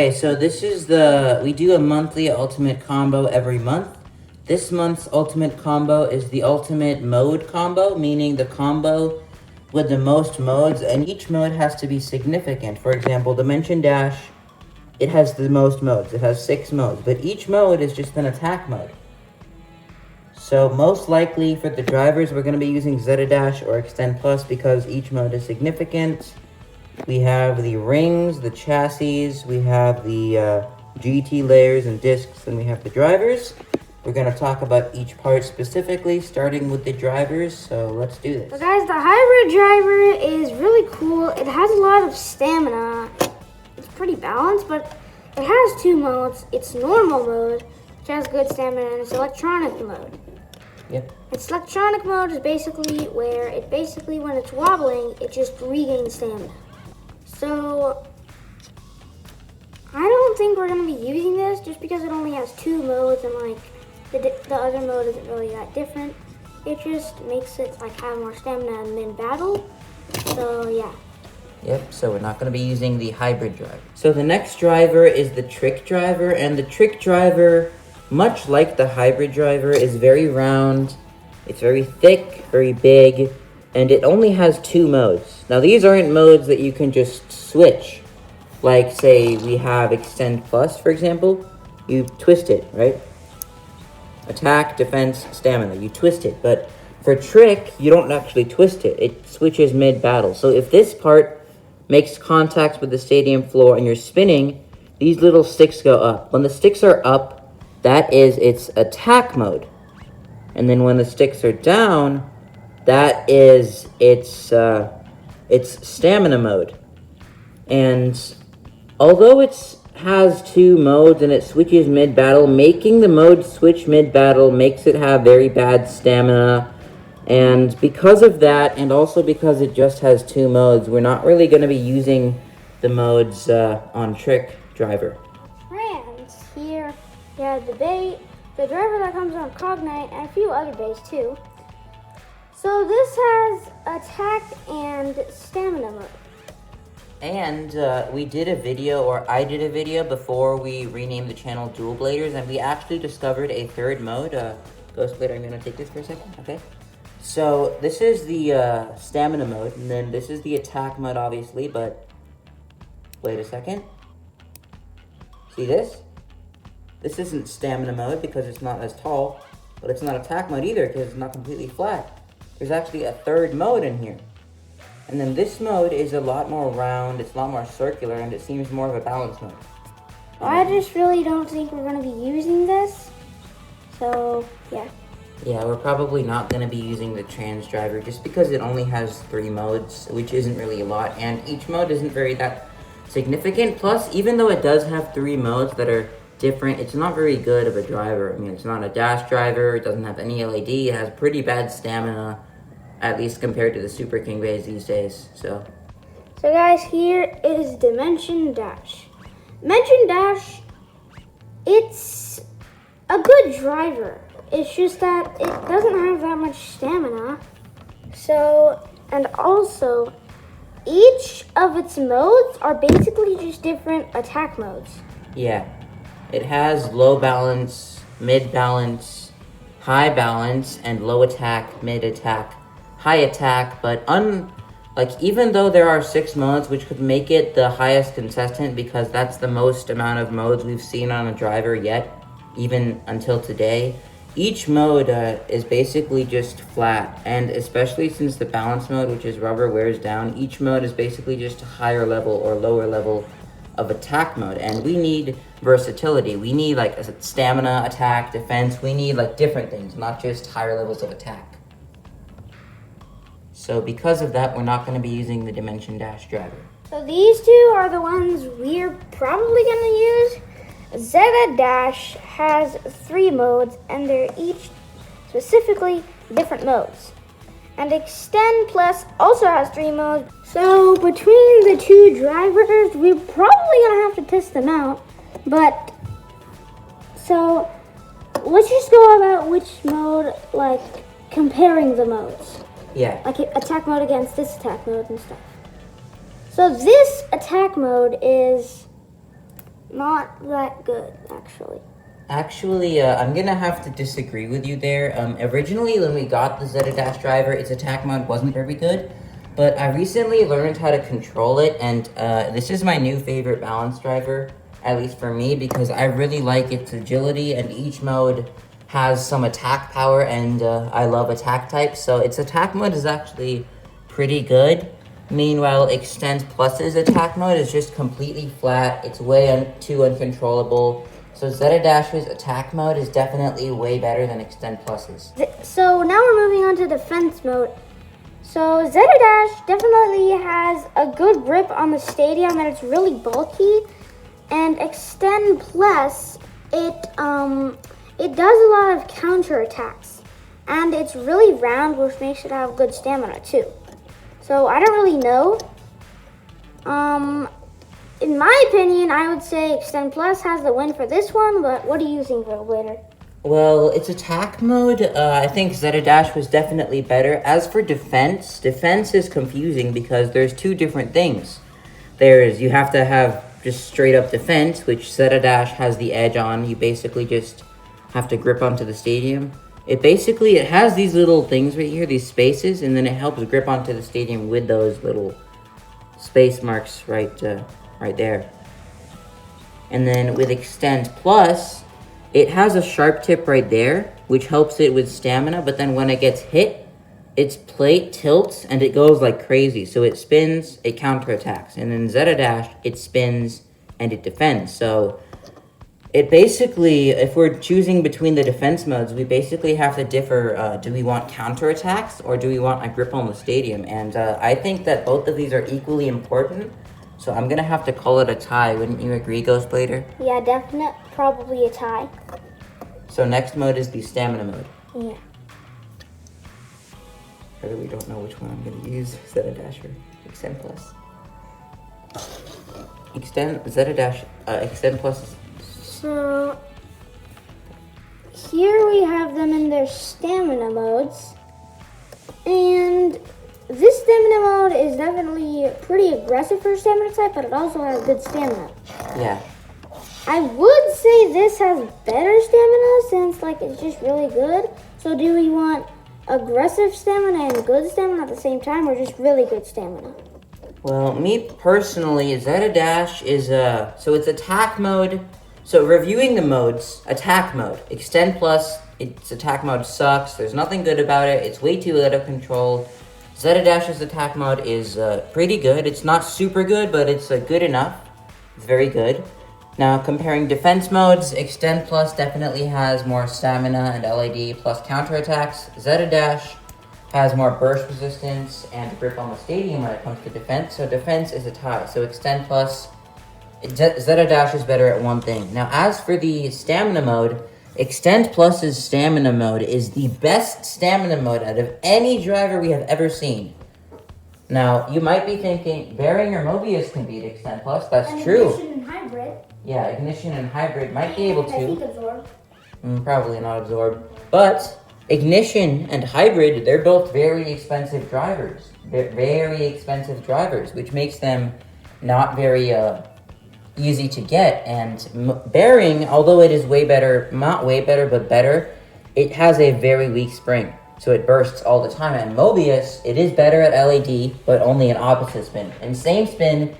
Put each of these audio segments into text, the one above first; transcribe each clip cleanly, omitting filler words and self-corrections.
Okay, so this is we do a monthly ultimate combo every month. This month's ultimate combo is the ultimate mode combo, meaning the combo with the most modes, and each mode has to be significant. For example, Dimension Dash, it has the most modes. It has 6 modes, but each mode is just an attack mode. So most likely for the drivers, we're going to be using Zeta Dash or Extend Plus because each mode is significant. We have the rings, the chassis, we have the GT layers and discs, and we have the drivers. We're going to talk about each part specifically, starting with the drivers, so let's do this. So guys, the hybrid driver is really cool. It has a lot of stamina. It's pretty balanced, but it has 2 modes. It's normal mode, which has good stamina, and it's electronic mode. Yep. Its electronic mode is basically where when it's wobbling, it just regains stamina. So, I don't think we're going to be using this just because it only has 2 modes and like the other mode isn't really that different. It just makes it like have more stamina in mid-battle. So, yeah. Yep, so we're not going to be using the hybrid driver. So the next driver is the trick driver, and the trick driver, much like the hybrid driver, is very round. It's very thick, very big, and it only has 2 modes. Now these aren't modes that you can just switch. Like say we have Extend Plus, for example. You twist it, right? Attack, defense, stamina. You twist it, but for trick, you don't actually twist it. It switches mid-battle. So if this part makes contact with the stadium floor and you're spinning, these little sticks go up. When the sticks are up, that is its attack mode. And then when the sticks are down, that is its stamina mode. And although it has 2 modes and it switches mid-battle, making the mode switch mid-battle makes it have very bad stamina. And because of that, and also because it just has 2 modes, we're not really going to be using the modes on Trick Driver. And here you have the driver that comes on Cognite, and a few other bays too. So this has attack and stamina mode. And we did a video, or I did a video before we renamed the channel Dual Bladers, and we actually discovered a 3rd mode. Ghost Blader, I'm going to take this for a second, okay? So this is the stamina mode, and then this is the attack mode, obviously, but wait a second. See this? This isn't stamina mode because it's not as tall, but it's not attack mode either because it's not completely flat. There's actually a 3rd mode in here. And then this mode is a lot more round, it's a lot more circular, and it seems more of a balance mode. I just really don't think we're going to be using this. So, yeah. Yeah, we're probably not going to be using the trans driver just because it only has 3 modes, which isn't really a lot, and each mode isn't very that significant. Plus, even though it does have 3 modes that are different, it's not very good of a driver. I mean, it's not a dash driver, it doesn't have any LED, it has pretty bad stamina, at least compared to the Super King bays these days, so guys, here is Dimension Dash. Dimension Dash, it's a good driver. It's just that it doesn't have that much stamina. So, and also, each of its modes are basically just different attack modes. yeah. It has low balance, mid balance, high balance, and low attack, mid attack, high attack, but even though there are 6 modes, which could make it the highest contestant because that's the most amount of modes we've seen on a driver yet, even until today, each mode is basically just flat, and especially since the balance mode, which is rubber, wears down, each mode is basically just a higher level or lower level of attack mode, and we need versatility. We need like a stamina, attack, defense. We need like different things, not just higher levels of attack. So because of that, we're not going to be using the Dimension Dash driver. So these 2 are the ones we're probably going to use. Zeta Dash has 3 modes, and they're each specifically different modes. And Extend Plus also has 3 modes. So between the 2 drivers, we're probably going to have to test them out. But, so, let's just go about which mode, like, comparing the modes. Yeah. Like attack mode against this attack mode and stuff. So this attack mode is not that good, actually. Actually, I'm gonna have to disagree with you there. Originally, when we got the Zeta Dash driver, its attack mode wasn't very good, but I recently learned how to control it, and this is my new favorite balance driver, at least for me, because I really like its agility, and each mode has some attack power, and I love attack types, so its attack mode is actually pretty good. Meanwhile, Extend Plus's attack mode is just completely flat. It's way too uncontrollable. So Zeta Dash's attack mode is definitely way better than Extend Plus's. So now we're moving on to defense mode. So Zeta Dash definitely has a good grip on the stadium and it's really bulky. And Extend Plus, it does a lot of counter attacks. And it's really round, which makes it have good stamina too. So I don't really know. In my opinion, I would say Extend Plus has the win for this one, but what do you think, Beyblade? Well, its attack mode, I think Zeta Dash was definitely better. As for defense is confusing because there's two different things. You have to have just straight up defense, which Zeta Dash has the edge on. You basically just have to grip onto the stadium. It has these little things right here, these spaces, and then it helps grip onto the stadium with those little space marks right there. And then with Extend Plus, it has a sharp tip right there, which helps it with stamina, but then when it gets hit, its plate tilts and it goes like crazy. So it spins, it counterattacks. And in Zeta Dash, it spins and it defends. So it basically, if we're choosing between the defense modes, we basically have to differ. Do we want counterattacks or do we want a grip on the stadium? And I think that both of these are equally important. So I'm going to have to call it a tie. Wouldn't you agree, Ghostblader? Yeah, definite. Probably a tie. So next mode is the stamina mode. Yeah. I really don't know which one I'm going to use. Zeta Dash or Extend Plus. Extend Plus. So here we have them in their stamina modes. And this stamina mode is definitely pretty aggressive for a stamina type, but it also has good stamina. Yeah. I would say this has better stamina since it's just really good. So do we want aggressive stamina and good stamina at the same time, or just really good stamina? Well, me personally, Zeta Dash is so it's attack mode. So reviewing the modes, attack mode, Extend Plus, its attack mode sucks. There's nothing good about it. It's way too out of control. Zeta Dash's attack mode is pretty good. It's not super good, but it's good enough. It's very good. Now, comparing defense modes, Extend Plus definitely has more stamina and LAD plus counterattacks. Zeta Dash has more burst resistance and grip on the stadium when it comes to defense. So defense is a tie. So Extend Plus, Zeta Dash is better at one thing. Now, as for the stamina mode, Extend Plus's stamina mode is the best stamina mode out of any driver we have ever seen. Now, you might be thinking, Bearing or Mobius can beat Extend Plus. That's true. Ignition and hybrid. Yeah, Ignition and Hybrid might be able to. I think Absorb. Probably not Absorb. But Ignition and Hybrid, they're both very expensive drivers. They're very expensive drivers, which makes them not very easy to get. And Bearing, although it is way better, not way better, but better, it has a very weak spring. So it bursts all the time. And Mobius, it is better at LAD, but only an opposite spin. And same spin,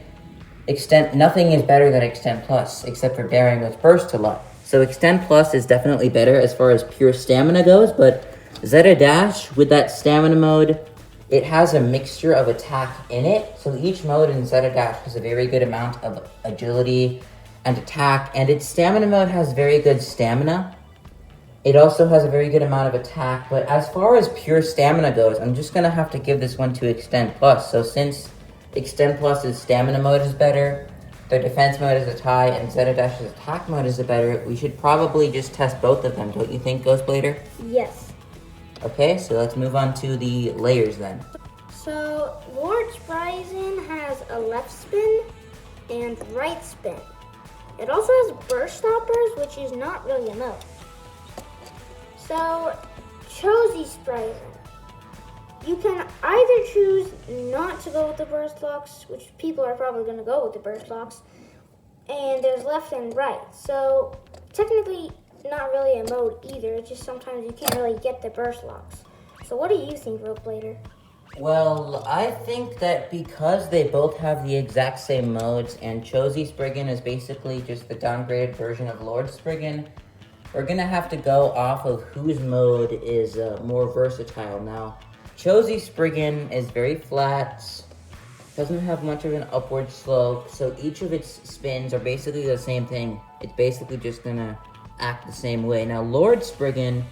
nothing is better than Extend Plus, except for Bearing, which bursts a lot. So Extend Plus is definitely better as far as pure stamina goes, but Zeta Dash, with that stamina mode, it has a mixture of attack in it. So each mode in Zeta Dash has a very good amount of agility and attack, and its stamina mode has very good stamina. It also has a very good amount of attack, but as far as pure stamina goes, I'm just going to have to give this one to Extend Plus. So since Extend Plus's stamina mode is better, their defense mode is a tie, and Zeta Dash's attack mode is a better, we should probably just test both of them, don't you think, Ghostblader? Yes. Okay, so let's move on to the layers then. So Lord's Rising has a left spin and right spin. It also has burst stoppers, which is not really a mode. So Chosy's Rising, you can either choose not to go with the burst locks, which people are probably going to go with the burst locks, and there's left and right. So technically not really a mode either. It's just sometimes you can't really get the burst locks. So what do you think, Rope Blader? Well, I think that because they both have the exact same modes, and Chosy Spriggan is basically just the downgraded version of Lord Spriggan, we're gonna have to go off of whose mode is more versatile. Now, Chosy Spriggan is very flat, doesn't have much of an upward slope, so each of its spins are basically the same thing. It's basically just gonna act the same way. Now, Lord Spriggan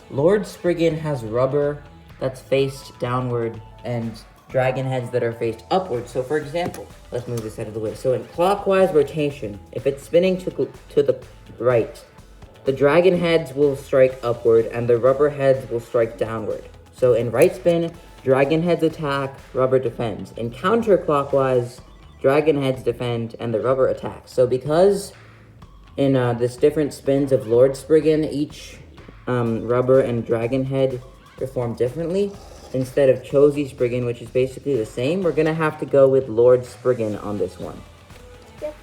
has rubber that's faced downward and dragon heads that are faced upward. So for example, let's move this out of the way. So in clockwise rotation, if it's spinning to the right, the dragon heads will strike upward and the rubber heads will strike downward. So in right spin, dragon heads attack, rubber defends. In counterclockwise, dragon heads defend and the rubber attacks. So because in this different spins of Lord Spriggan, each rubber and dragon head perform differently, instead of Chosy Spriggan, which is basically the same, we're gonna have to go with Lord Spriggan on this one. Yep.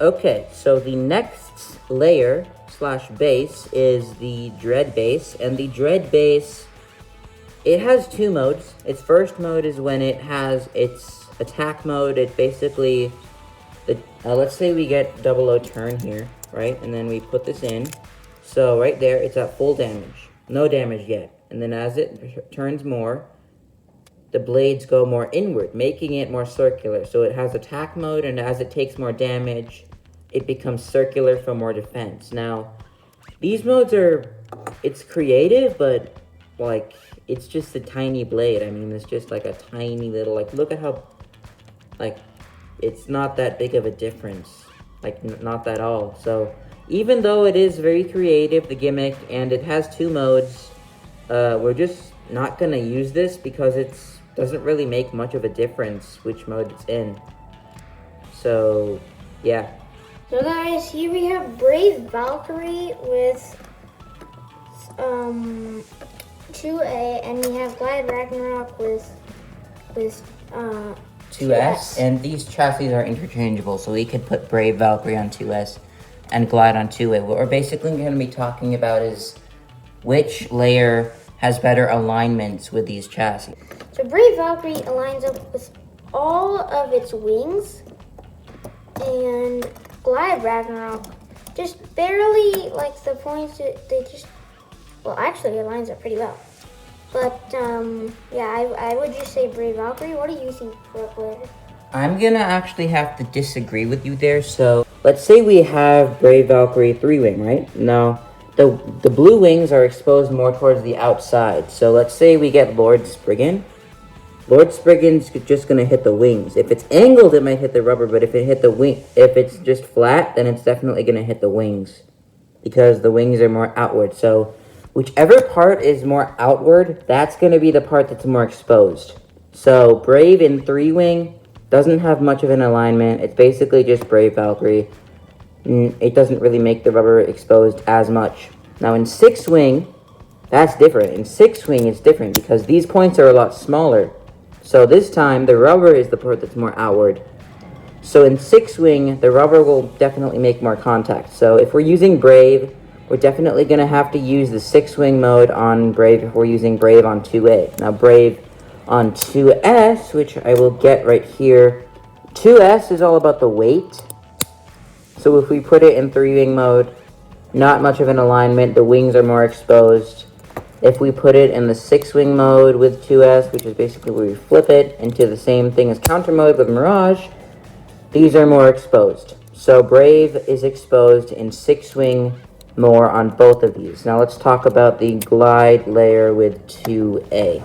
Okay, so the next layer slash base is the Dread base, and the Dread base, it has two modes. Its first mode is when it has its attack mode. It basically, let's say we get 00 turn here, right? And then we put this in. So right there, it's at full damage. No damage yet. And then as it turns more, the blades go more inward, making it more circular. So it has attack mode, and as it takes more damage, it becomes circular for more defense. Now, these modes it's creative, but like, it's just a tiny blade. I mean, it's just like a tiny little, like, look at how, like, it's not that big of a difference. Like, not at all. So even though it is very creative, the gimmick, and it has two modes, we're just not gonna use this because it doesn't really make much of a difference which mode it's in. So, yeah. So guys, here we have Brave Valkyrie with 2A, and we have Glide Ragnarok with 2S, and these chassis are interchangeable, so we could put Brave Valkyrie on 2S and Glide on 2A. What we're basically going to be talking about is which layer has better alignments with these chassis. So Brave Valkyrie aligns up with all of its wings, and Glide Ragnarok just barely, like, the points, they just, well, actually it lines up pretty well. But, yeah, I would just say Brave Valkyrie. What do you think, Rope? I'm gonna actually have to disagree with you there. So let's say we have Brave Valkyrie 3-wing, right? Now, the blue wings are exposed more towards the outside. So let's say we get Lord Spriggan. Lord Spriggan's just gonna hit the wings. If it's angled, it might hit the rubber, but if it's just flat, then it's definitely gonna hit the wings because the wings are more outward. So whichever part is more outward, that's gonna be the part that's more exposed. So Brave in 3-wing doesn't have much of an alignment. It's basically just Brave Valkyrie. It doesn't really make the rubber exposed as much. Now in 6-wing, that's different. In 6-wing, it's different because these points are a lot smaller. So this time, the rubber is the part that's more outward. So in 6-wing, the rubber will definitely make more contact. So if we're using Brave, we're definitely going to have to use the 6-wing mode on Brave if we're using Brave on 2A. Now Brave on 2S, which I will get right here, 2S is all about the weight. So if we put it in 3-wing mode, not much of an alignment, the wings are more exposed. If we put it in the 6-wing mode with 2S, which is basically where we flip it into the same thing as counter mode with Mirage, these are more exposed. So Brave is exposed in 6-wing more on both of these. Now let's talk about the Glide layer with 2A.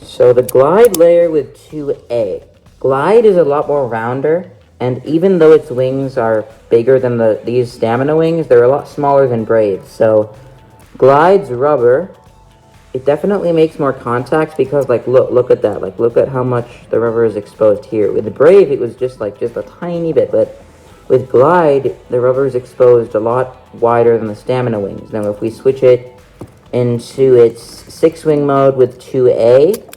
So the Glide layer with 2A. Glide is a lot more rounder, and even though its wings are bigger than these Stamina wings, they're a lot smaller than Brave. So Glide's rubber, it definitely makes more contact because, like, look at that. Like, look at how much the rubber is exposed here. With the Brave, it was just a tiny bit, but with Glide, the rubber is exposed a lot wider than the Stamina wings. Now, if we switch it into its 6-wing mode with 2A,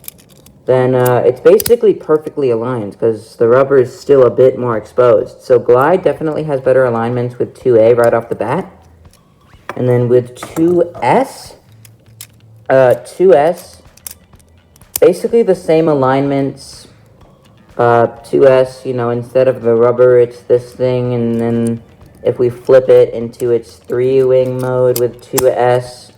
then it's basically perfectly aligned because the rubber is still a bit more exposed. So Glide definitely has better alignments with 2A right off the bat. And then with 2S, 2S, basically the same alignments. 2S, you know, instead of the rubber, it's this thing, and then if we flip it into its 3-wing mode with 2S,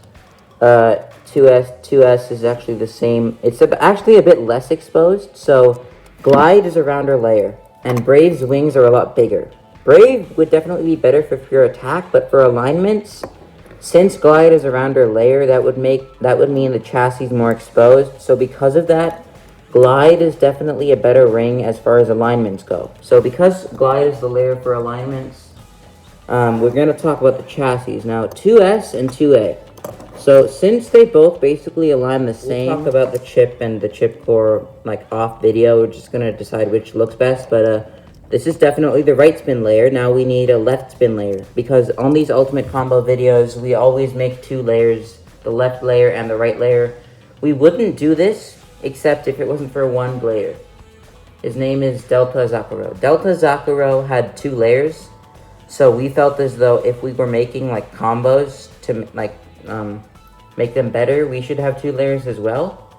2S is actually the same. It's actually a bit less exposed, so Glide is a rounder layer, and Brave's wings are a lot bigger. Brave would definitely be better for pure attack, but for alignments, since Glide is a rounder layer, that would mean the chassis is more exposed. So because of that, Glide is definitely a better ring as far as alignments go. So because Glide is the layer for alignments, we're going to talk about the chassis. Now, 2S and 2A. So since they both basically align the same, we'll talk about the chip and the chip core like off video. We're just going to decide which looks best, but this is definitely the right spin layer. Now we need a left spin layer because on these ultimate combo videos, we always make 2 layers, the left layer and the right layer. We wouldn't do this except if it wasn't for one player. His name is Delta Zakuro. Delta Zakuro had 2 layers, so we felt as though if we were making like combos to like make them better, we should have 2 layers as well.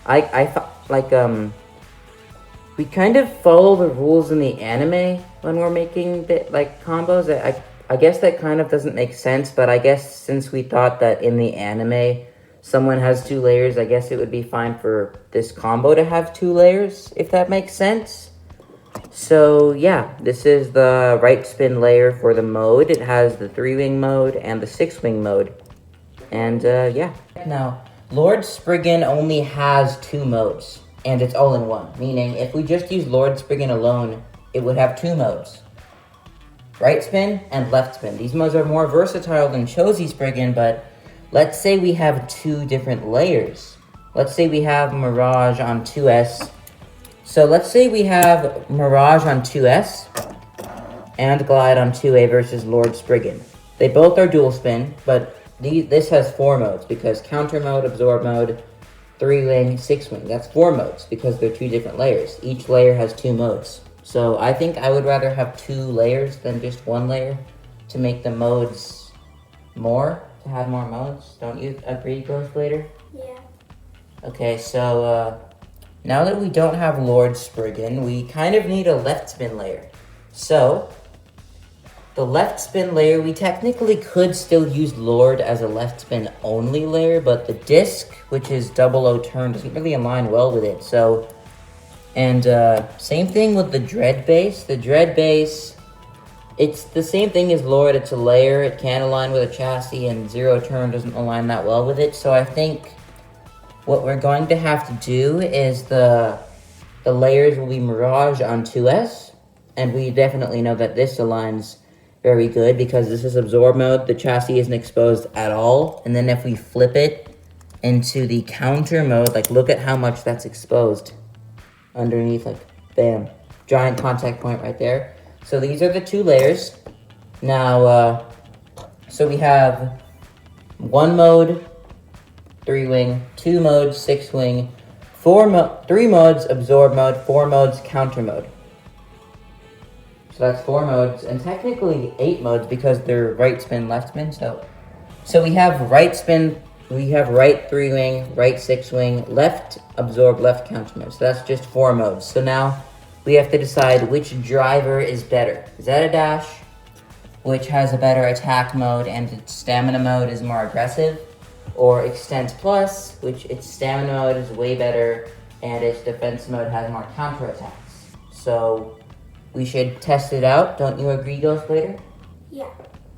I thought like we kind of follow the rules in the anime when we're making like combos. I guess that kind of doesn't make sense, but I guess since we thought that in the anime someone has 2 layers, I guess it would be fine for this combo to have 2 layers, if that makes sense. So yeah, this is the right spin layer for the mode. It has the 3-wing mode and the 6-wing mode. And yeah. Now, Lord Spriggan only has 2 modes, and it's all in one. Meaning, if we just use Lord Spriggan alone, it would have 2 modes. Right spin and left spin. These modes are more versatile than Chozy Spriggan, but let's say we have 2 different layers. Let's say we have Mirage on 2S. So let's say we have Mirage on 2S and Glide on 2A versus Lord Spriggan. They both are dual spin, but this has 4 modes because counter mode, absorb mode, 3-wing, 6-wing. That's 4 modes because they're 2 different layers. Each layer has 2 modes. So I think I would rather have 2 layers than just 1 layer to make the modes more, to have more modes. Don't you agree, Ghostblader? Yeah. Okay, so now that we don't have Lord Spriggan, we kind of need a left spin layer. So the left spin layer, we technically could still use Lord as a left spin only layer, but the disc, which is 00 turn, doesn't really align well with it. So, and same thing with the Dread base. The Dread base, it's the same thing as Lord. It's a layer. It can align with a chassis, and 0 turn doesn't align that well with it. So I think what we're going to have to do is the layers will be Mirage on 2S, and we definitely know that this aligns very good because this is absorb mode. The chassis isn't exposed at all. And then if we flip it into the counter mode, like look at how much that's exposed underneath, like bam, giant contact point right there. So these are the 2 layers. Now, so we have 1 mode, 3-wing, 2 modes, 6-wing, 3 modes, absorb mode, 4 modes, counter mode. So that's 4 modes, and technically 8 modes because they're right spin, left spin. So we have right spin, we have right 3-wing, right 6-wing, left absorb, left counter mode. So that's just 4 modes. So now we have to decide which driver is better. Zeta Dash, which has a better attack mode and its stamina mode is more aggressive, or Extent Plus, which its stamina mode is way better and its defense mode has more counterattacks. So we should test it out. Don't you agree, Ghostblader? Yeah.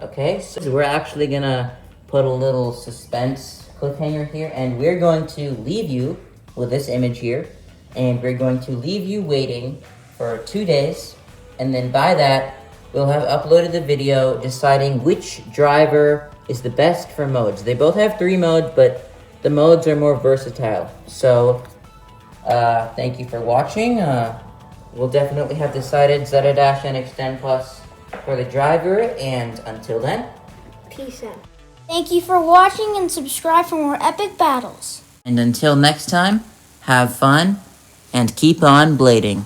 Okay, so we're actually gonna put a little suspense cliffhanger here, and we're going to leave you with this image here, and we're going to leave you waiting for 2 days, and then by that, we'll have uploaded the video deciding which driver is the best for modes. They both have 3 modes, but the modes are more versatile. So, thank you for watching. We'll definitely have decided Zeta Dash and Extend Plus for the driver, and until then, Peace out. Thank you for watching and subscribe for more epic battles. and until next time, have fun, and keep on blading.